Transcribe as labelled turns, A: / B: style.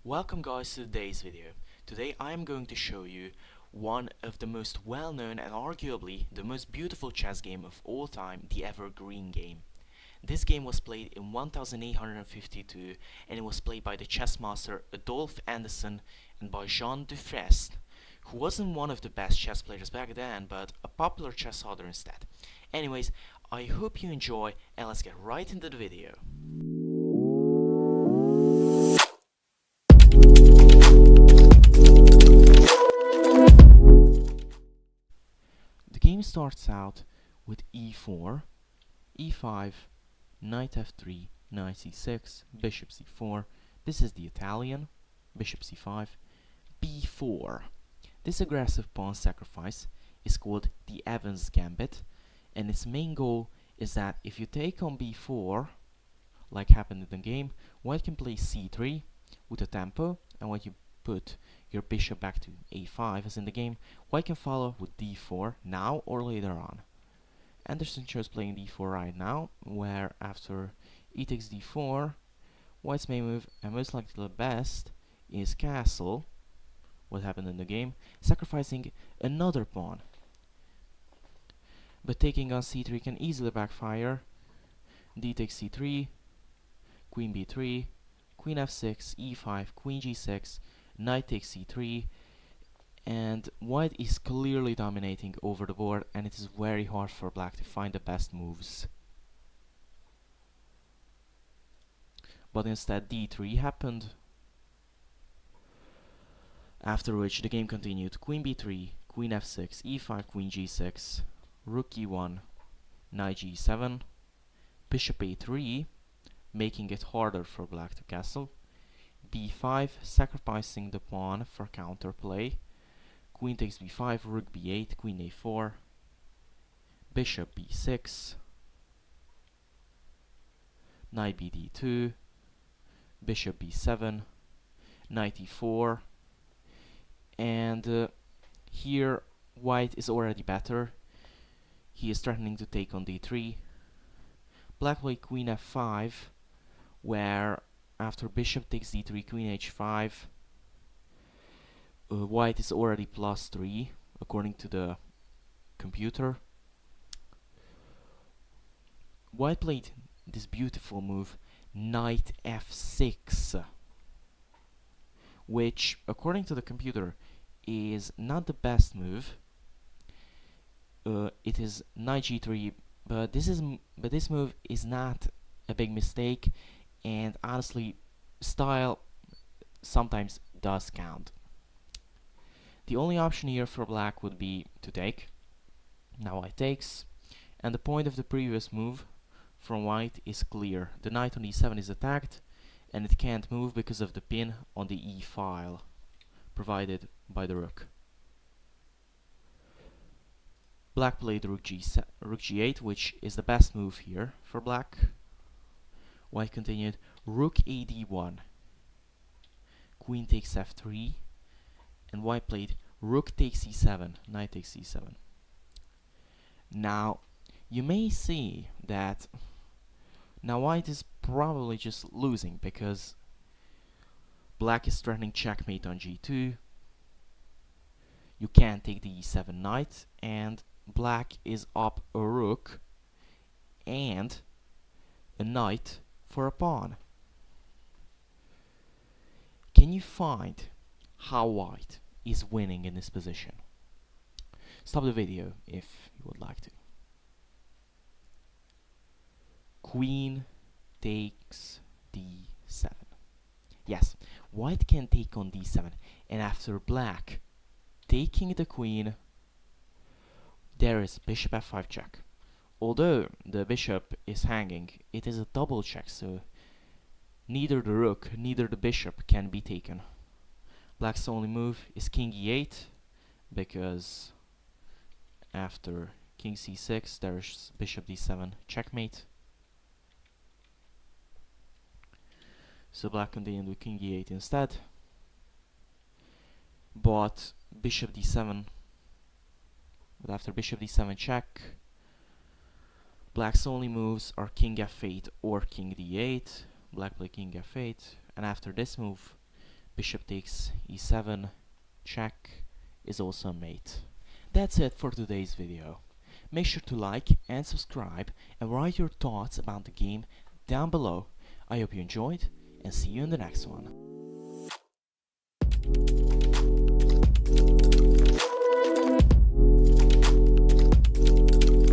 A: Welcome guys to today's video. Today I am going to show you one of the most well-known and arguably the most beautiful chess game of all time, the Evergreen game. This game was played in 1852 and it was played by the chess master Adolphe Anderson and by Jean Dufresne, who wasn't one of the best chess players back then but a popular chess author instead. Anyways, I hope you enjoy and let's get right into the video. The game starts out with e4, e5, knight f3, knight c6, bishop c4. This is the Italian, bishop c5, b4. This aggressive pawn sacrifice is called the Evans Gambit, and its main goal is that if you take on b4, like happened in the game, white can play c3 with a tempo, and when you put your bishop back to a5 as in the game, white can follow with d4 now or later on. Anderson chose playing d4 right now, where after e takes d4, white's main move, and most likely the best, is castle, what happened in the game, sacrificing another pawn. But taking on c3 can easily backfire. D takes c3, queen b3, queen f6, e5, queen g6, knight takes c3, and white is clearly dominating over the board, and it is very hard for black to find the best moves. But instead d3 happened, after which the game continued. Queen b3, queen f6, e5, queen g6, rook e1, knight g7, bishop a3, making it harder for black to castle, b5, sacrificing the pawn for counterplay, queen takes b5, rook b8, queen a4, bishop b6, knight bd2, bishop b7, knight e4, and here white is already better. He is threatening to take on d3. Black played queen f5, where after bishop takes d3, queen h5, white is already +3 according to the computer. White played this beautiful move, knight f6, which according to the computer is not the best move. It is knight g3, but this move is not a big mistake, and honestly, style sometimes does count. The only option here for black would be to take. Now white takes, and the point of the previous move from white is clear. The knight on e7 is attacked, and it can't move because of the pin on the e file provided by the rook. Black played rook g8, which is the best move here for black. White continued rook ad1, queen takes f3, and white played rook takes e7, knight takes e7. Now, you may see that now white is probably just losing because black is threatening checkmate on g2. You can't take the e7 knight, and black is up a rook and a knight for a pawn. Can you find how white is winning in this position? Stop the video if you would like to. Queen takes d7. Yes, white can take on d7, and after black taking the queen, there is bishop f5 check. Although the bishop is hanging, it is a double check, so neither the rook, neither the bishop can be taken. Black's only move is king e8, because after king c6 there's bishop d7 checkmate. So black continued with king e8 instead, but bishop d7, but after bishop d7 check, black's only moves are king f8 or king d8. Black played king f8, and after this move, Bishop takes e7, check is also a mate. That's it for today's video. Make sure to like and subscribe and write your thoughts about the game down below. I hope you enjoyed and see you in the next one.